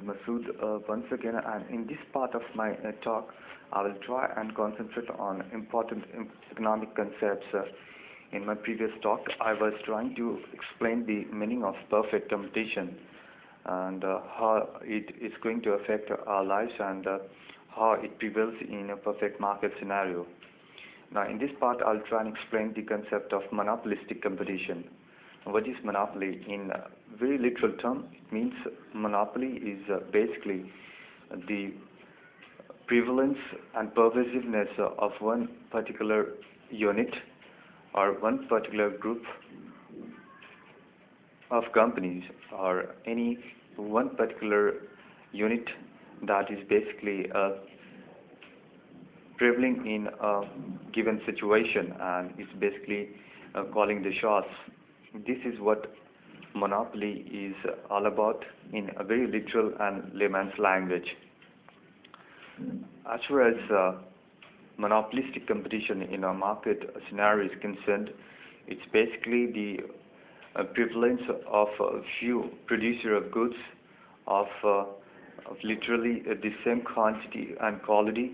Masood once again, and in this part of my talk, I will try and concentrate on important economic concepts. In my previous talk, I was trying to explain the meaning of perfect competition and how it is going to affect our lives and how it prevails in a perfect market scenario. Now, in this part, I'll try and explain the concept of monopolistic competition. What is monopoly? In a very literal term, it means monopoly is basically the prevalence and pervasiveness of one particular unit or one particular group of companies or any one particular unit that is basically prevailing in a given situation and is basically calling the shots. This is what monopoly is all about in a very literal and layman's language. As far as monopolistic competition in a market scenario is concerned, it's basically the prevalence of a few producer of goods of literally the same quantity and quality,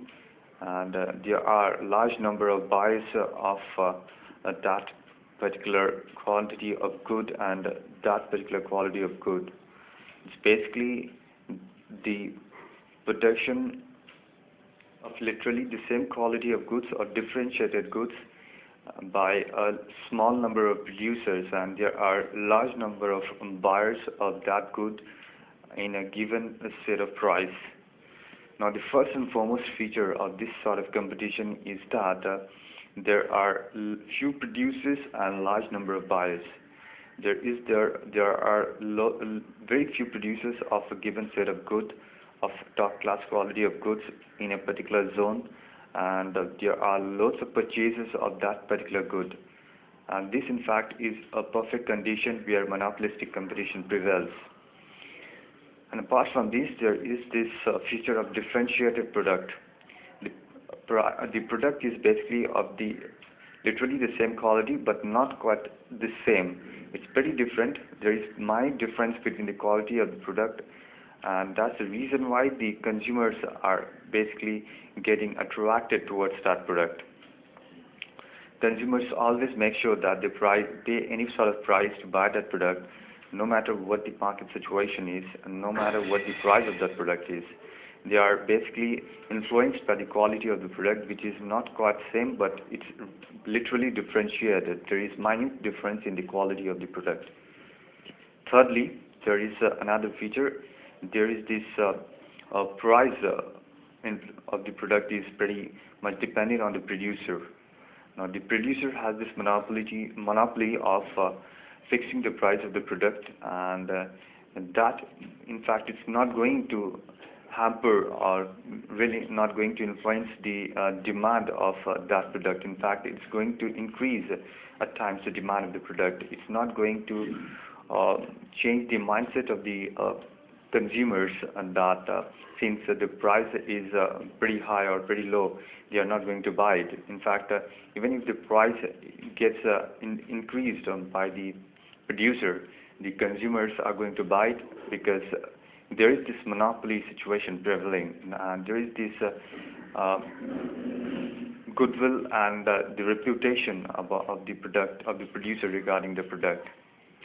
and there are large number of buyers of that particular quantity of good and that particular quality of good. It's basically the production of literally the same quality of goods or differentiated goods by a small number of producers, and there are large number of buyers of that good in a given set of price. Now, the first and foremost feature of this sort of competition is that there are few producers and large number of buyers. There are very few producers of a given set of good of top class quality of goods in a particular zone, and there are lots of purchasers of that particular good. And this, in fact, is a perfect condition where monopolistic competition prevails. And apart from this, there is this feature of differentiated product. The product is basically of literally the same quality, but not quite the same. It's pretty different. There is minor difference between the quality of the product, and that's the reason why the consumers are basically getting attracted towards that product. Consumers always make sure that they pay any sort of price to buy that product, no matter what the market situation is, and no matter what the price of that product is. They are basically influenced by the quality of the product, which is not quite same, but it's literally differentiated. There is minute difference in the quality of the product. Thirdly, there is another feature. There is this price of the product is pretty much dependent on the producer. Now, the producer has this monopoly of fixing the price of the product, and that, in fact, it's not going to hamper or really not going to influence the demand of that product. In fact, it's going to increase at times the demand of the product. It's not going to change the mindset of the consumers, and that since the price is pretty high or pretty low, they are not going to buy it. In fact, even if the price gets increased by the producer, the consumers are going to buy it because there is this monopoly situation prevailing, and there is this goodwill and the reputation of the producer regarding the product.